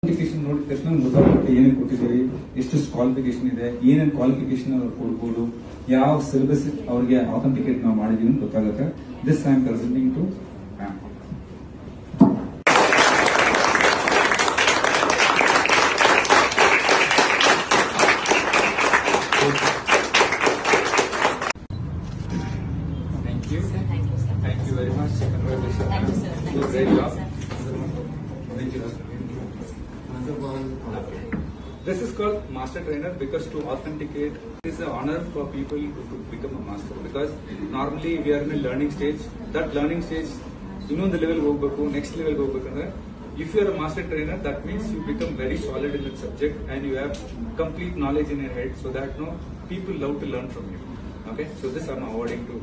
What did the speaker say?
Qualification ನೋಡಿದ ತಕ್ಷಣ ಗೊತ್ತಾಗುತ್ತೆ ಏನೇನು ಕೊಟ್ಟಿದ್ದೀವಿ, ಎಷ್ಟು ಕ್ವಾಲಿಫಿಕೇಶನ್ ಇದೆ, ಏನೇನು ಕ್ವಾಲಿಫಿಕೇಶನ್ ಅವ್ರು ಕೊಡ್ಬೋದು, ಯಾವ ಸಿಲೆಬಸ್ ಅವ್ರಿಗೆ ಅಥೆಂಟಿಕೇಟ್ ನಾವು ಮಾಡಿದೀವಿ ಅಂತ ಗೊತ್ತಾಗುತ್ತೆ. This I am presenting to Thank you. Sir, thank you, sir. Thank you very much. Congratulations. Thank you, sir. Thank you, Great sir. job. Sir. Thank you. This is called master trainer because to authenticate it is an honor for people to become a master, because normally we are in a learning stage. That learning stage, ಇನ್ನೊಂದು level ಹೋಗ್ಬೇಕು, next level ಹೋಗ್ಬೇಕಂದ್ರೆ if you are a master trainer, that means you become very solid in that subject and you have complete knowledge in your head, so that people love to learn from you. Okay, so this I'm awarding to